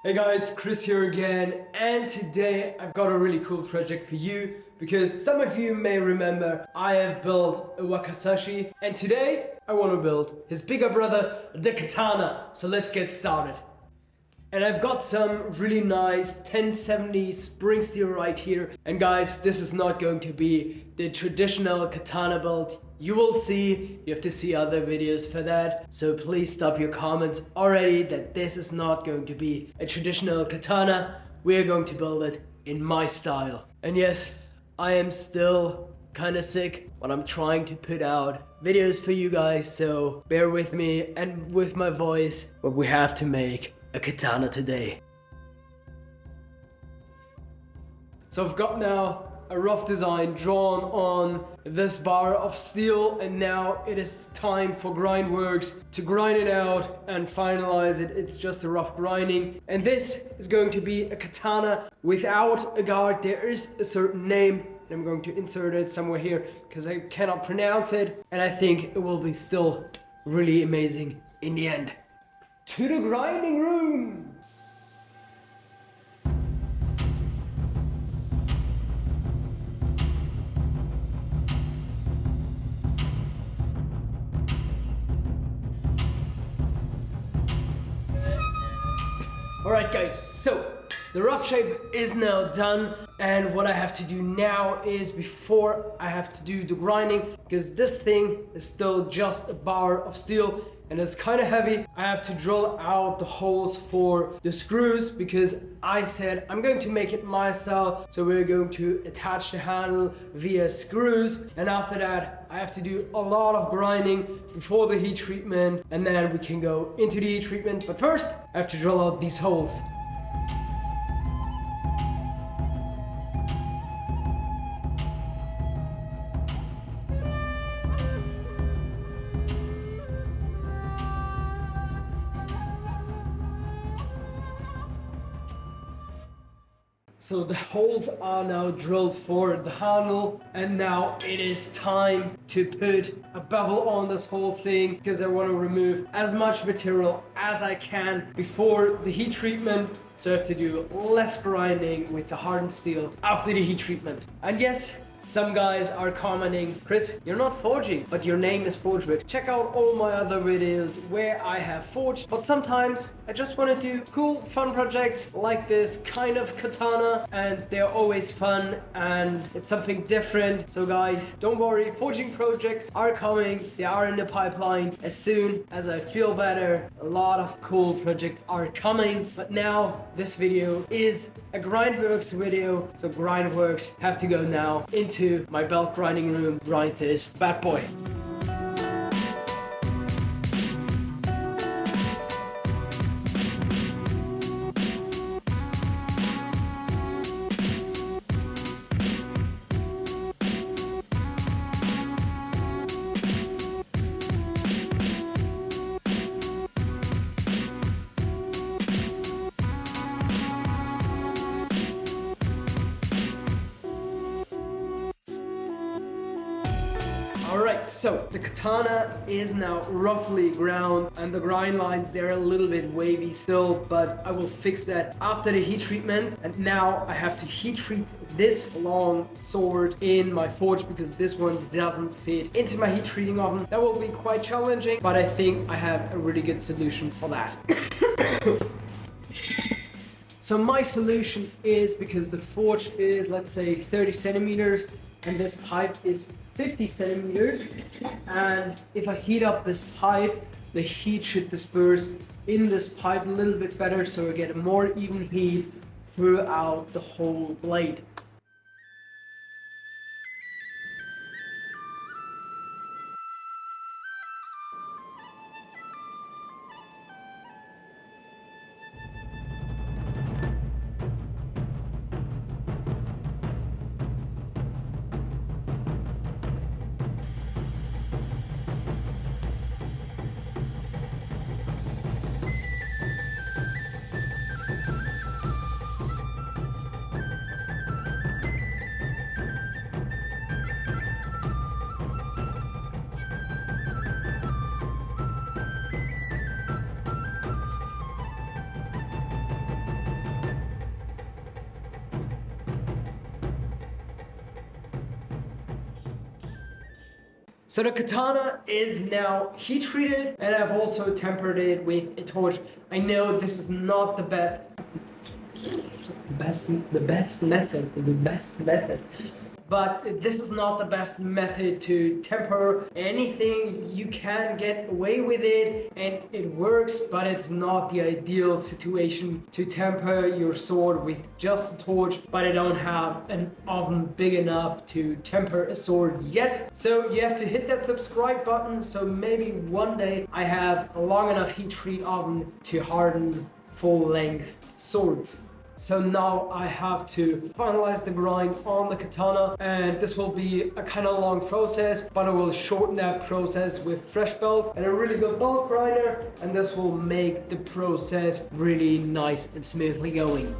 Hey guys, Chris here again, and today I've got a really cool project for you because some of you may remember I have built a wakizashi, and today I want to build his bigger brother, the katana. So let's get started. And I've got some really nice 1070 spring steel right here. And guys, this is not going to be the traditional katana build. You will see, you have to see other videos for that. So please stop your comments already that this is not going to be a traditional katana. We're going to build it in my style. And yes, I am still kind of sick, but I'm trying to put out videos for you guys. So bear with me and with my voice, but we have to make a katana today. So I've got now a rough design drawn on this bar of steel, and now it is time for Grindworks to grind it out and finalize it. It's just a rough grinding, and this is going to be a katana without a guard. There is a certain name, and I'm going to insert it somewhere here because I cannot pronounce it, and I think it will be still really amazing in the end. To the grinding room! Alright guys, so the rough shape is now done, and what I have to do now is, before I have to do the grinding, because this thing is still just a bar of steel and it's kind of heavy, I have to drill out the holes for the screws, because I said I'm going to make it my style. So we're going to attach the handle via screws, and after that I have to do a lot of grinding before the heat treatment, and then we can go into the heat treatment. But first I have to drill out these holes. So the holes are now drilled for the handle, and now it is time to put a bevel on this whole thing, because I want to remove as much material as I can before the heat treatment. So I have to do less grinding with the hardened steel after the heat treatment. And yes, some guys are commenting, Chris, you're not forging, but your name is Forgeworks. Check out all my other videos where I have forged. But sometimes I just want to do cool, fun projects like this kind of katana, and they're always fun and it's something different. So guys, don't worry, forging projects are coming. They are in the pipeline. As soon as I feel better, a lot of cool projects are coming. But now this video is a Grindworks video, so Grindworks have to go now into my belt grinding room, grind this bad boy. Alright, so the katana is now roughly ground, and the grind lines, they're a little bit wavy still, but I will fix that after the heat treatment. And now I have to heat treat this long sword in my forge, because this one doesn't fit into my heat treating oven. That will be quite challenging, but I think I have a really good solution for that. So my solution is, because the forge is, let's say, 30 centimeters and this pipe is 50 centimeters, and if I heat up this pipe, the heat should disperse in this pipe a little bit better, so I get a more even heat throughout the whole blade. So the katana is now heat treated, and I've also tempered it with a torch. I know this is not the best method. But this is not the best method to temper anything. You can get away with it and it works, but it's not the ideal situation to temper your sword with just a torch. But I don't have an oven big enough to temper a sword yet. So you have to hit that subscribe button, so maybe one day I have a long enough heat treat oven to harden full-length swords. So now I have to finalize the grind on the katana, and this will be a kind of long process, but I will shorten that process with fresh belts and a really good belt grinder, and this will make the process really nice and smoothly going.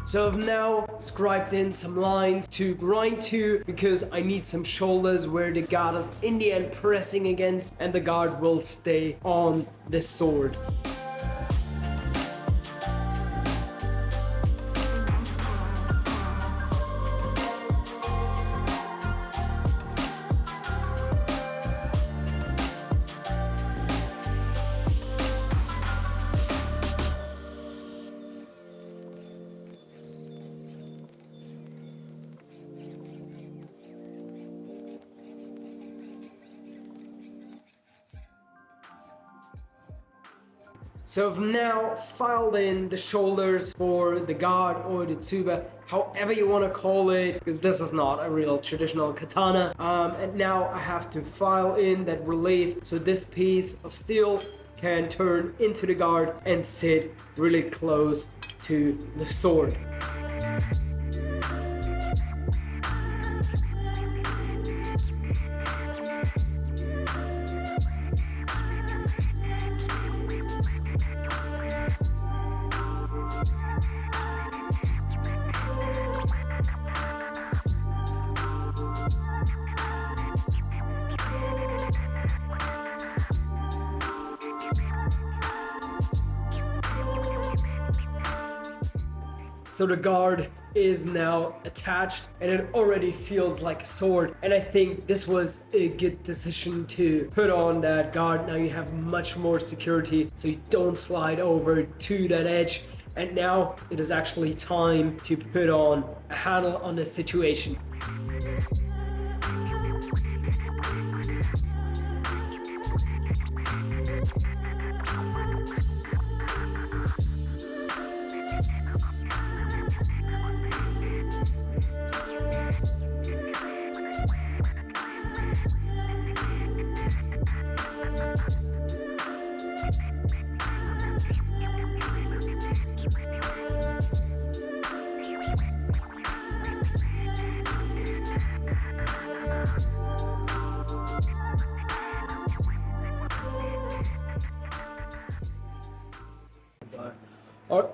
So I've now scribed in some lines to grind to, because I need some shoulders where the guard is in the end pressing against, and the guard will stay on the sword. So I've now filed in the shoulders for the guard or the tsuba, however you want to call it, because this is not a real traditional katana. And now I have to file in that relief so this piece of steel can turn into the guard and sit really close to the sword. So the guard is now attached and it already feels like a sword, and I think this was a good decision to put on that guard. Now you have much more security so you don't slide over to that edge, and now it is actually time to put on a handle on the situation. Or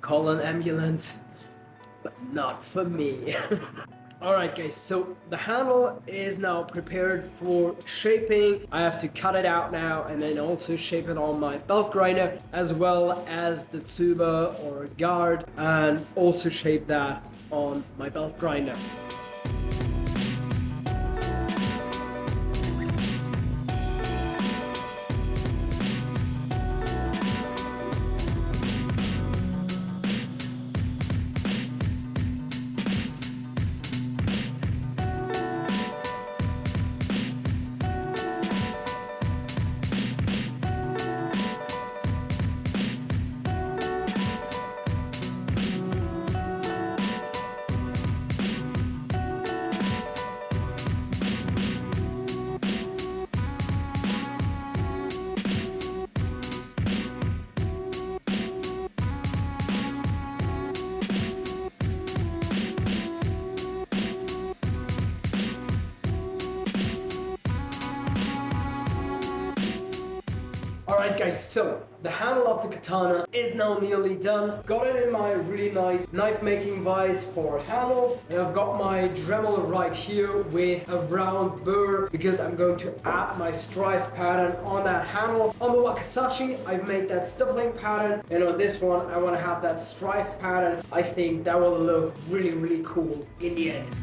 call an ambulance, but not for me. Alright guys, so the handle is now prepared for shaping. I have to cut it out now and then also shape it on my belt grinder, as well as the tsuba or guard, and also shape that on my belt grinder. Alright guys, so the handle of the katana is now nearly done. Got it in my really nice knife making vise for handles. And I've got my Dremel right here with a round burr because I'm going to add my stripe pattern on that handle. On the Wakizashi, I've made that stippling pattern, and on this one I want to have that stripe pattern. I think that will look really cool in the end.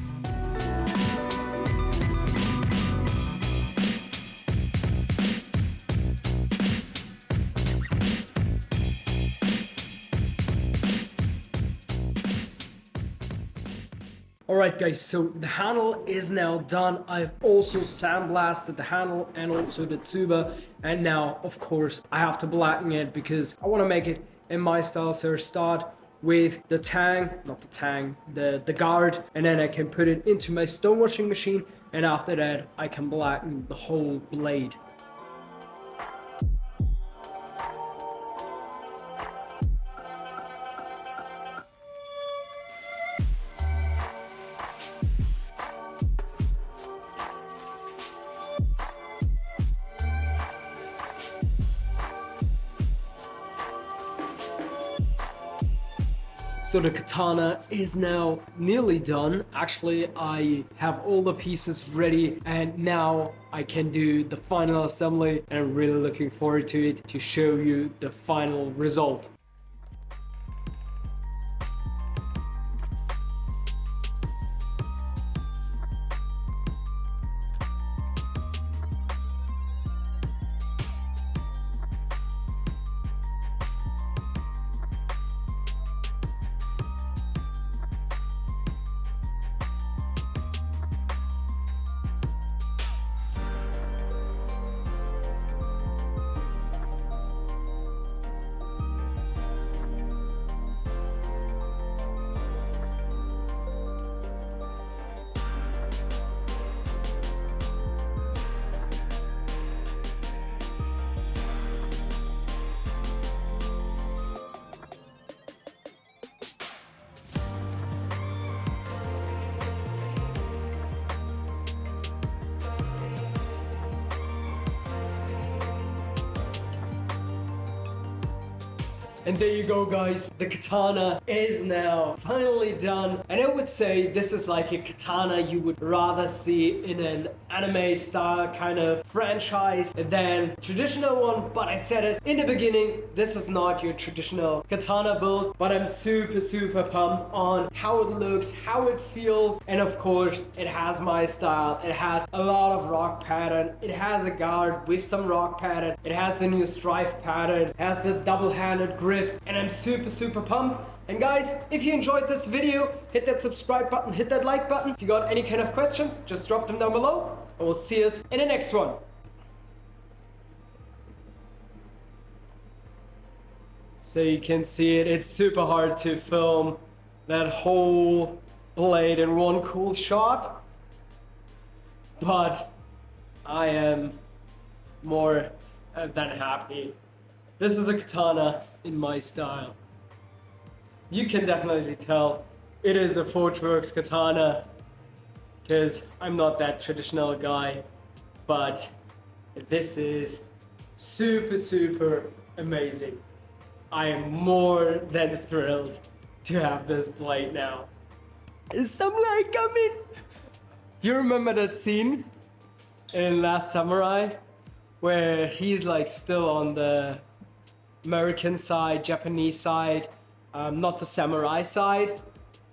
Alright guys, so the handle is now done. I've also sandblasted the handle and also the tsuba, and now of course I have to blacken it because I want to make it in my style. So I start with the the guard, and then I can put it into my stonewashing machine, and after that I can blacken the whole blade. So the katana is now nearly done. Actually, I have all the pieces ready, and now I can do the final assembly, and I'm really looking forward to it to show you the final result. And there you go guys, the katana is now finally done. And I would say this is like a katana you would rather see in an anime style kind of franchise than traditional one. But I said it in the beginning, this is not your traditional katana build, but I'm super pumped on how it looks, how it feels, and of course it has my style. It has a lot of rock pattern, it has a guard with some rock pattern, it has the new stripe pattern, it has the double-handed grip, and I'm super pumped. And guys, if you enjoyed this video, hit that subscribe button, hit that like button. If you got any kind of questions, just drop them down below, and we'll see us in the next one. So you can see it, it's super hard to film that whole blade in one cool shot, but I am more than happy. This is a katana in my style. You can definitely tell it is a Forgeworks katana because I'm not that traditional guy, but this is super amazing. I am more than thrilled to have this blade now. Is some light coming? You remember that scene in Last Samurai where he's like still on the American side, Japanese side, not the samurai side,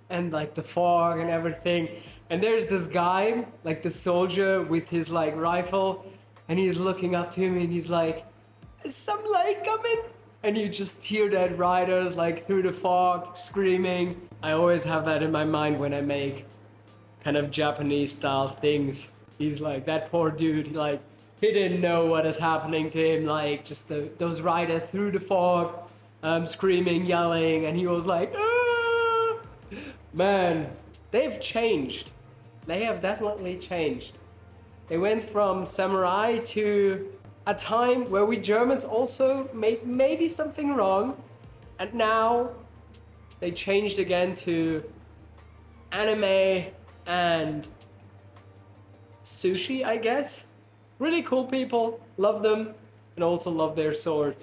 and like the fog and everything, and there's this guy, like the soldier with his like rifle, and he's looking up to him and he's like, is some light coming? And you just hear that riders like through the fog screaming. I always have that in my mind when I make kind of Japanese style things. He's like, that poor dude, like he didn't know what is happening to him, like just those riders through the fog, screaming, yelling, and he was like, ah! Man, they've changed. They have definitely changed. They went from samurai to a time where we Germans also made maybe something wrong, and now they changed again to anime and sushi, I guess. Really cool people, love them. and also love their sword.